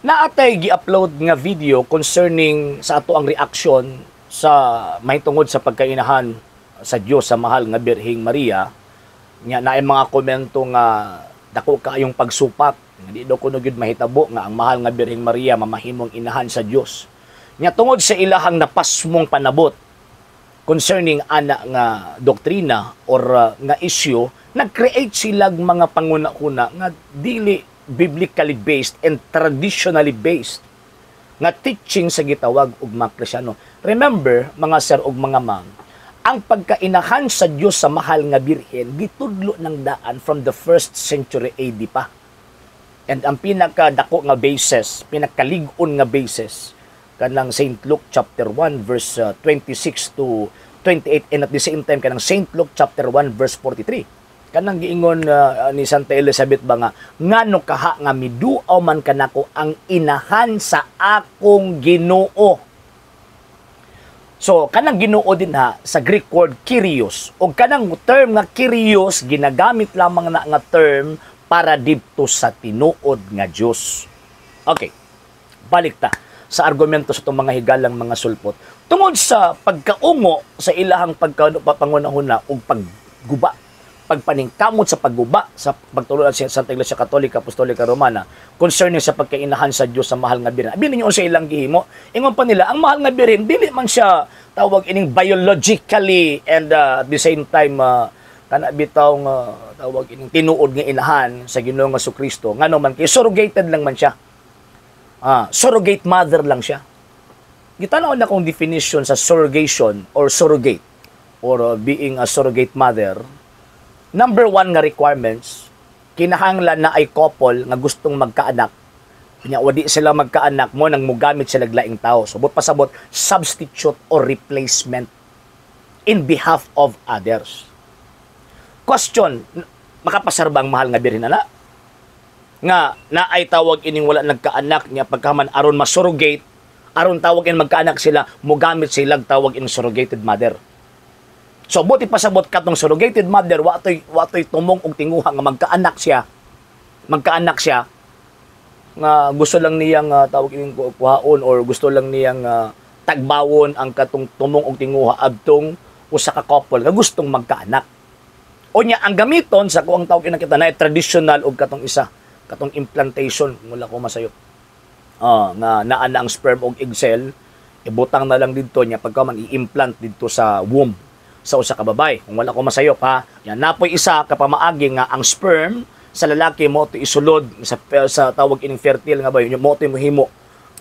Naatay gi-upload nga video concerning sa ato ang reaksyon sa mahitungod sa pagkainahan sa Dios sa mahal nga Birheng Maria. Nya naay mga komento nga dako kaayong pagsupak. Di do kuno gyud mahitabo nga ang mahal nga Birheng Maria mamahimong inahan sa Dios. Nya tungod sa ilahang napasmong panabot concerning ana nga doktrina or nga issue, nag-create silag mga panguna-una nga dili biblically based and traditionally based nga teaching sa gitawag og mga Kristiyano. Remember, mga sir ug mga ma'am, ang pagkainahan sa Dios sa mahal nga Birhen gitudlo ng daan from the 1st century AD pa. And ang pinakadako nga basis, pinakalig-on nga basis kanang St. Luke chapter 1 verse 26 to 28, and at the same time kanang St. Luke chapter 1 verse 43. Kanang giingon ni Santa Elizabeth ba nga, ngano kaha nga miduaw man kanako ang inahan sa akong Ginoo. So kanang Ginoo din ha sa Greek word kyrios, o kanang term nga kyrios ginagamit lamang na nga term para didto sa tinuod nga Dios. Okay, balik ta sa argumento sa itong mga higalang mga sulpot. Tungod sa pagkaungo sa ilahang pagpangunahuna o pagguba, pagpaningkamot sa pagguba sa pagtulungan sa Santa Iglesia Katolika Apostolika Romana concerning sa pagkainahan sa Dios sa mahal nga Birhen. Abi ninyo sa ilang gihimo, ingon pa nila ang mahal nga Birhen dili man siya tawag ining biologically and at the same time kana bitaw nga tawag ining tinuod nga inahan sa Ginoo nga Jesucristo. Ngano man kay surrogated lang man siya. Surrogate mother lang siya. Gitanaw na kong definition sa surrogation or surrogate or being a surrogate mother. Number 1 nga requirements, kinahanglan na ay couple nga gustong magkaanak. Kanya wadi sila magkaanak mo nang mugamit sila laing tao. Subot pasabot, substitute or replacement in behalf of others. Question, makapasar ba ang mahal nga Birhen ana? Nga na ay tawag ining wala nagkaanak niya pagkaman aron masurrogate, aron tawag in magkaanak sila, mugamit sila tawag in surrogated mother. So, buti pasabot katong surrogated mother, watoy tumong og tinguha nga magkaanak siya, nga gusto lang niyang tawag ining kuhaon or gusto lang niyang tagbawon ang katong tumong og tinguha adtong usa ka couple nga gustong magkaanak. O nya ang gamiton sa kuang tawag ina kita na traditional og katong implantation, wala ko masayo. Nga naa na ang sperm og egg cell, ibutang na lang didto nya pagka man i-implant didto sa womb sa usa ka babay. Kung wala ko masayop ha, yan napoy isa kapamaagi nga ang sperm sa lalaki mo to isulod sa tawag ining fertile nga ba yun mo to mohimo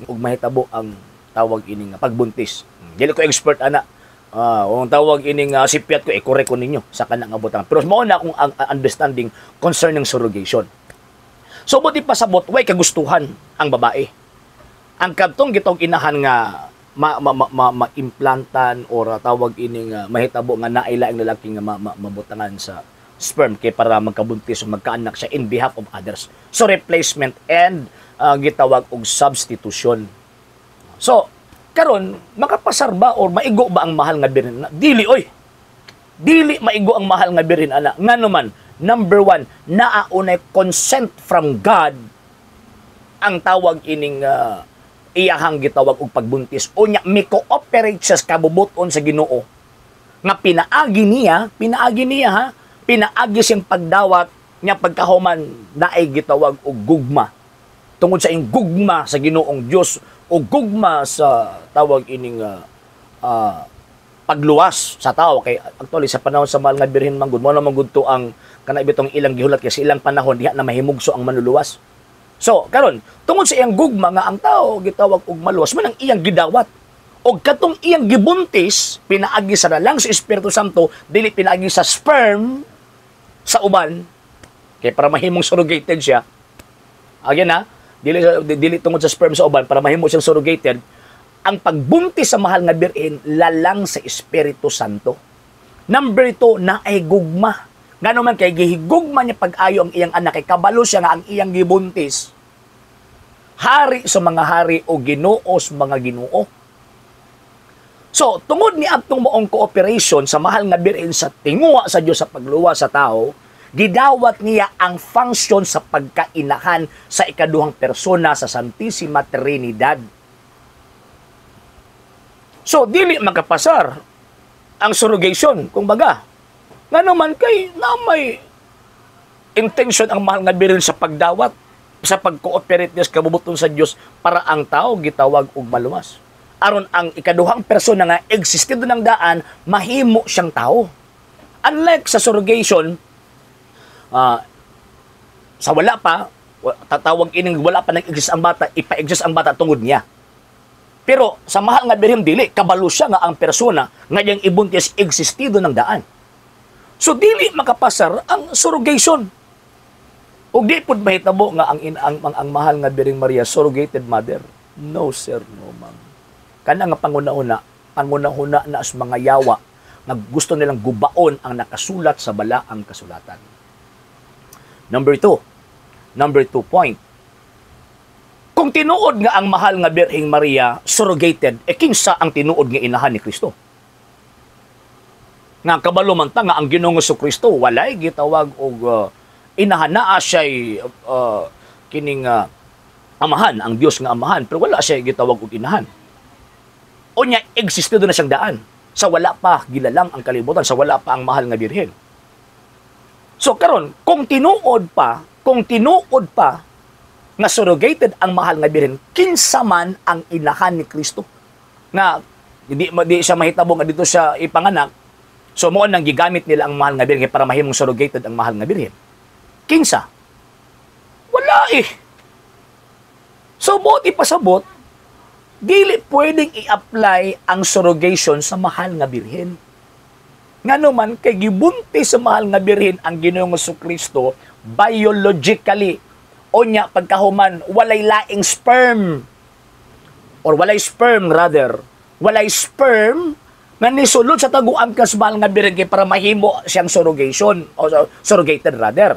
ug mahitabo ang tawag ining pagbuntis. Dili ko expert ana. Ang tawag ining sipiat ko correct ko ninyo sa kana nga butang. Pero mao na akong understanding concerning surrogation. So buti pasabot way kagustuhan ang babae. Ang kadtong gitong inahan nga ma-implantan or tawag ining mahitabo nga naila ang lalaki nga mabutangan sa sperm kay para magkabuntis o magkaanak siya in behalf of others. So replacement and gitawag og substitution. So karon makapasar ba or maigo ba ang mahal nga Birhen? Dili oy. Dili maigo ang mahal nga Birhen ana. Ngano man, number 1, naaunay consent from God ang tawag ining iyahang gitawag og pagbuntis o nya mi-cooperate siya sa kabubuton sa Ginoo nga pinaagi niya pinaagi siyang pagdawat nya pagkahuman naay gitawag og gugma tungod sa ing gugma sa Ginoong Dios o gugma sa tawag ining pagluwas sa tao. Kay actually sa panahon sa mahal nga Birhen manggod mo na manggud to ang kana bitong ilang gihulat kasi ilang panahon diha na mahimugso ang manluluwas. So, karon, tungod sa iyang gugma nga ang tao gitawag og maluwas man ang iyang gidawat. Og katong iyang gibuntis pinaagi sa lang sa Espiritu Santo, dili pinaagi sa sperm sa uban. Kay para mahimong surrogated siya. Again ha, dili tungod sa sperm sa uban para mahimo siyang surrogated. Ang pagbuntis sa mahal nga Birhen lalang sa Espiritu Santo. Number 2, na ay gugma. Ngano man kay gihigugma niya pag-ayo ang iyang anak kay kabalo siya nga ang iyang gibuntis. Hari sa mga hari o Ginoo sa mga Ginoo. So, tungod ni adtong moong cooperation sa mahal nga Birhen sa tinguha sa Dios sa pagluwa sa tao, gidawat niya ang function sa pagkainahan sa ikaduhang persona sa Santissima Trinidad. So, dili makapasar ang surrogation, kung baga. Nga naman kay na may intention ang mahal nga Birhen sa pagdawat, sa pag-cooperate niya sa kabubuton sa Dios para ang tao gitawag og maluwas. Aron ang ikaduhang persona nga existido ng daan, mahimo siyang tao. Unlike sa surrogation, sa wala pa, tatawag ining wala pa nag-exist ang bata, ipa-exist ang bata tungod niya. Pero sa mahal nga Birhen dili, kabalo siya nga ang persona nga yang ibuntis existido ng daan. So dili makapasar ang surrogation. Ug di pud mahitabo nga ang mahal nga Birheng Maria surrogated mother. No sir, no ma'am. Kana nga panguna-una na sa mga yawa nga gusto nilang gubaon ang nakasulat sa balaang kasulatan. Number 2 point. Kung tinuod nga ang mahal nga Birheng Maria surrogated, kinsa ang tinuod nga inahan ni Kristo? Nga kabalo man ta nga ang Ginoong Kristo walay gitawag og inahan, naa siya'y kining amahan, ang Dios nga amahan, pero wala siya gitawag og inahan. O niya, existido na siyang daan. Sa wala pa gilalang ang kalibutan, sa wala pa ang mahal nga Birhen. So karon, kung tinuod pa nga surrogated ang mahal nga Birhen, kinsa man ang inahan ni Kristo nga di siya mahitabo nga dito siya ipanganak. So mo nang gigamit nila ang mahal nga Birhen para mahimong surrogated ang mahal nga Birhen. Kinsa? Wala eh. So, buot ipasabot, dili pwedeng i-apply ang surrogation sa mahal nga Birhen. Nga naman, kay gibuntis sa mahal nga Birhen ang Ginoong Jesucristo biologically. O niya, pagkahuman, walay laing sperm. Or walay sperm, rather. Walay sperm nga nisulod sa taguan ka sa mahal nga Birhen kay para mahimo siyang surrogation. O surrogated, rather.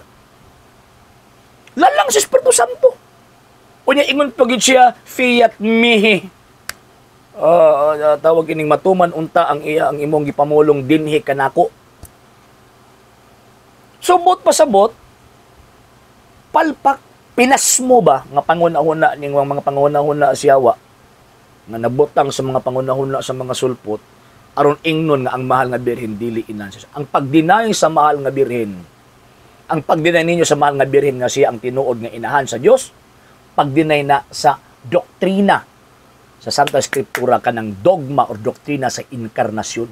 Lalang si Espiritu Santo. O niya, ingon pagid siya, fiat mihi. Tawag ining matuman unta ang iya ang imong gipamulong dinhi kanako. Subot pasabot, palpak, pinas mo ba nga pangunahuna ning mga pangunahuna siyawa nga nabutang sa mga pangunahuna sa mga sulpot aron ingnon nga ang mahal nga Birhen dili inan siya. Ang pagdinay sa mahal nga Birhen, ang pagdinay ninyo sa mahal nga Birhen nga siya ang tinuod nga inahan sa Dios, pagdinay na sa doktrina sa Santa Escritura kanang dogma or doktrina sa inkarnasyon.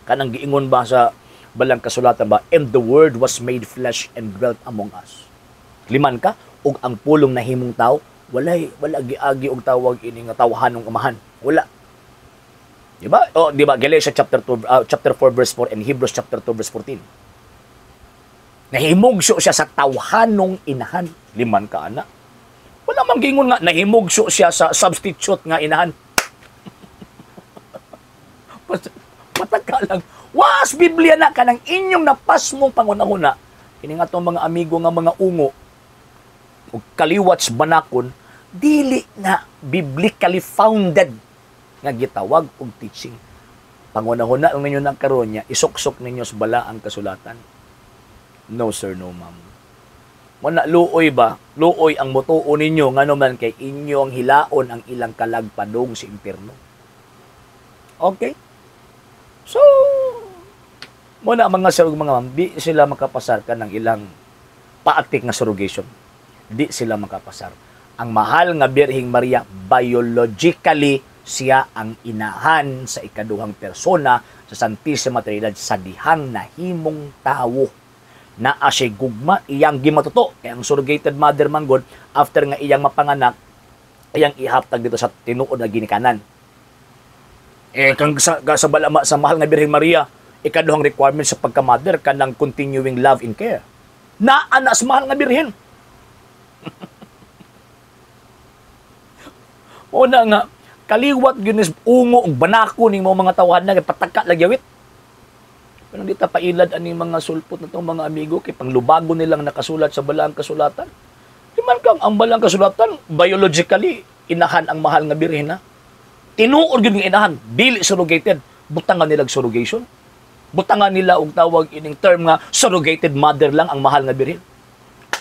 Kanang giingon ba sa balang kasulatan ba, and the word was made flesh and dwelt among us. Liman ka ug ang pulong nahimong tao, wala giagi og tawag ini nga tawhanong amahan. Wala. Di ba? O di ba Galatians chapter 4 verse 4 and Hebrews chapter 2 verse 14. Nahimugso siya sa tawhanong inahan. Liman ka, ana. Wala mang gingon nga, nahimugso siya sa substitute nga inahan. Mataka lang. Was, Biblia na ka ng inyong napasmong pangunahuna. Kini nga itong mga amigo nga mga ungo, o kaliwats banakon, dili na biblically founded nga gitawag og teaching. Pangunahuna ang ninyo nagkaroon niya, isuksok ninyo sa balaang kasulatan. No sir, no ma'am. Muna luoy ba? Luoy ang mutuo ninyo nga naman kay inyo ang hilaon ang ilang kalagpadong sa impierno. Okay? So, muna mga sir mga ma'am, di sila makapasar ka ng ilang paaktik na surrogation. Di sila makapasar. Ang mahal nga Birheng Maria, biologically, siya ang inahan sa ikaduhang persona sa Santissima Trinidad sa dihang nahimong tawo. Naa siya gugma, iyang gimatuto. Kaya ang surrogated mother manggod, after nga iyang mapanganak, iyang ihaptag dito sa tinuod na ginikanan. Kang sa mahal nga Birheng Maria, ikaduhang requirement sa pagka-mother, kanang continuing love and care. Naa sa mahal nga Birhen. Una nga, kaliwat ginis ungo ug banako ning mga tawhan na pataka lagyawit. Pero di ta pailad aning mga sulpot na itong mga amigo kay panglubago nilang nakasulat sa balaang kasulatan. Di man kang ang balaang kasulatan, biologically, inahan ang mahal nga Birhen na. Tinuod yun ng inahan, dili surrogated, butangan nilang surrogation. butangan nila og tawag ining term nga surrogated mother lang ang mahal nga birhen.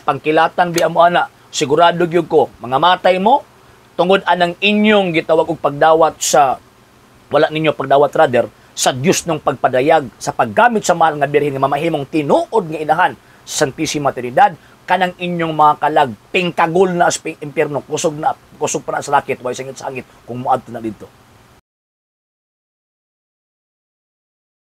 Pangkilatan bi amo ana, sigurado gyud ko mga matay mo tungod anang inyong gitawag og pagdawat sa wala ninyo pagdawat rather sa Dios ng pagpadayag sa paggamit sa mahal nga birhen nga mamahimong tinuod nga inahan sa Santissima Trinidad, kanang inyong mga kalag pingkagol na sa impyerno, kusog pa na sa lakit way sangit kung moadto na dito.